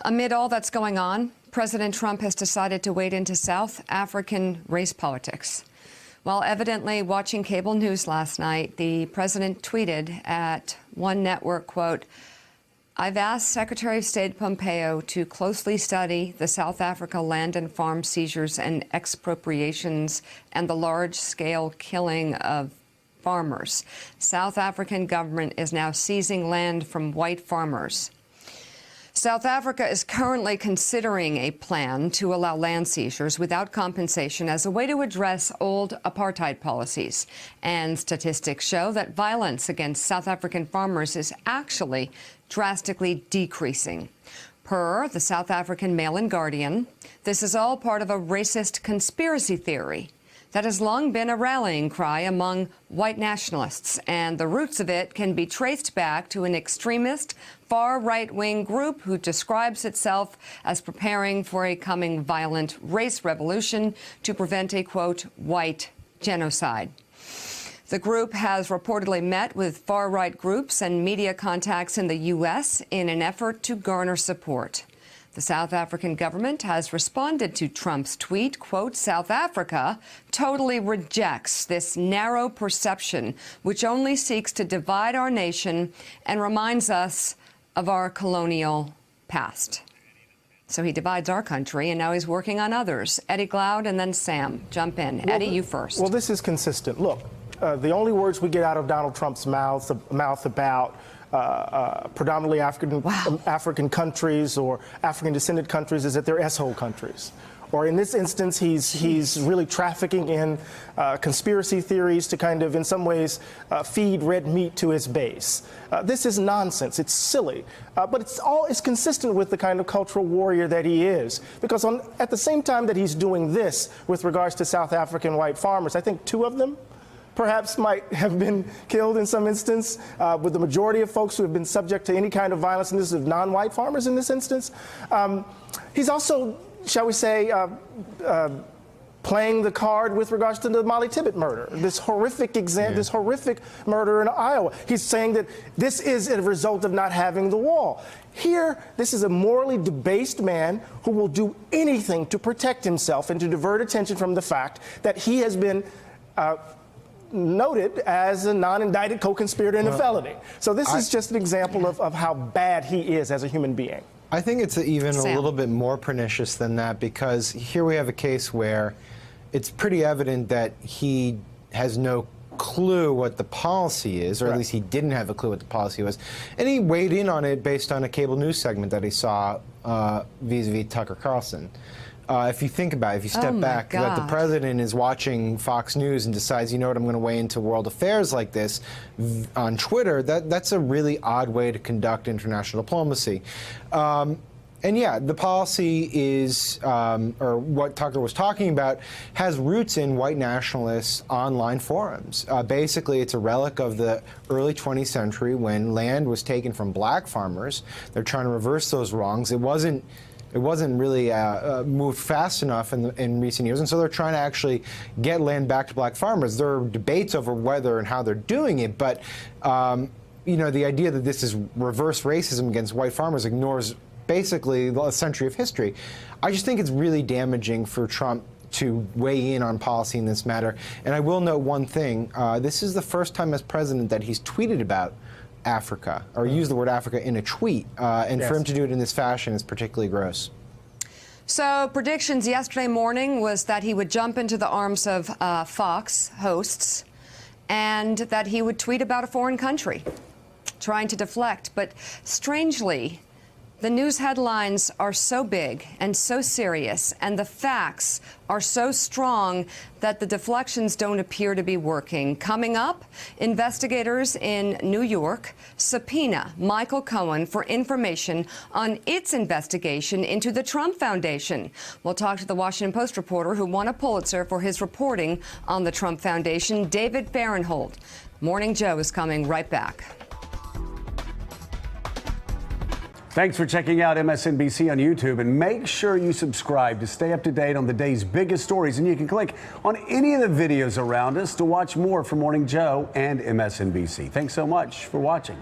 Amid all that's going on, President Trump has decided to wade into South African race politics. While evidently watching cable news last night, the president tweeted at one network, quote, "I've asked Secretary of State Pompeo to closely study the South Africa land and farm seizures and expropriations and the large-scale killing of farmers. South African government is now seizing land from white farmers." South Africa is currently considering a plan to allow land seizures without compensation as a way to address old apartheid policies. And statistics show that violence against South African farmers is actually drastically decreasing. Per the South African Mail and Guardian, this is all part of a racist conspiracy theory that has long been a rallying cry among white nationalists, and the roots of it can be traced back to an extremist, far right-wing group who describes itself as preparing for a coming violent race revolution to prevent a, quote, white genocide. The group has reportedly met with far-right groups and media contacts in the U.S. in an effort to garner support. The South African government has responded to Trump's tweet, quote, "South Africa totally rejects this narrow perception which only seeks to divide our nation and reminds us of our colonial past." So he divides our country, and now he's working on others. Eddie Glaude and then Sam. Jump in. Well, Eddie, you first. Well, this is consistent. Look, the only words we get out of Donald Trump's mouth about predominantly African countries or African-descended countries is that they're S-hole countries. Or in this instance, he's really trafficking in conspiracy theories to kind of, in some ways, feed red meat to his base. This is nonsense. It's silly. But it's consistent with the kind of cultural warrior that he is. Because at the same time that he's doing this with regards to South African white farmers, I think 2 of them perhaps might have been killed in some instance, with the majority of folks who have been subject to any kind of violence, and this is non-white farmers in this instance. He's also, shall we say, playing the card with regards to the Molly Tibbet murder, this horrific this horrific murder in Iowa. He's saying that this is a result of not having the wall. Here, this is a morally debased man who will do anything to protect himself and to divert attention from the fact that he has been noted as a non-indicted co-conspirator in a felony. So this is just an example of how bad he is as a human being. I think it's even a little bit more pernicious than that, because here we have a case where it's pretty evident that he has no clue what the policy is, or at least he didn't have a clue what the policy was. And he weighed in on it based on a cable news segment that he saw vis-a-vis Tucker Carlson. If you think about it, if you step back, that the president is watching Fox News and decides, you know what, I'm going to weigh into world affairs like this on Twitter, that's a really odd way to conduct international diplomacy. And yeah, the policy is, or what Tucker was talking about, has roots in white nationalist online forums. Basically, it's a relic of the early 20th century when land was taken from black farmers. They're trying to reverse those wrongs. It wasn't really moved fast enough in recent years, and so they're trying to actually get land back to black farmers. There are debates over whether and how they're doing it, but you know, the idea that this is reverse racism against white farmers ignores basically a century of history. I just think it's really damaging for Trump to weigh in on policy in this matter. And I will note one thing. This is the first time as president that he's tweeted about Africa, or used the word Africa in a tweet. And for him to do it in this fashion is particularly gross. So predictions yesterday morning was that he would jump into the arms of Fox hosts and that he would tweet about a foreign country, trying to deflect. But strangely, the news headlines are so big and so serious, and the facts are so strong that the deflections don't appear to be working. Coming up, investigators in New York subpoena Michael Cohen for information on its investigation into the Trump Foundation. We'll talk to the Washington Post reporter who won a Pulitzer for his reporting on the Trump Foundation, David Fahrenthold. Morning Joe is coming right back. Thanks for checking out MSNBC on YouTube, and make sure you subscribe to stay up to date on the day's biggest stories. And you can click on any of the videos around us to watch more from Morning Joe and MSNBC. Thanks so much for watching.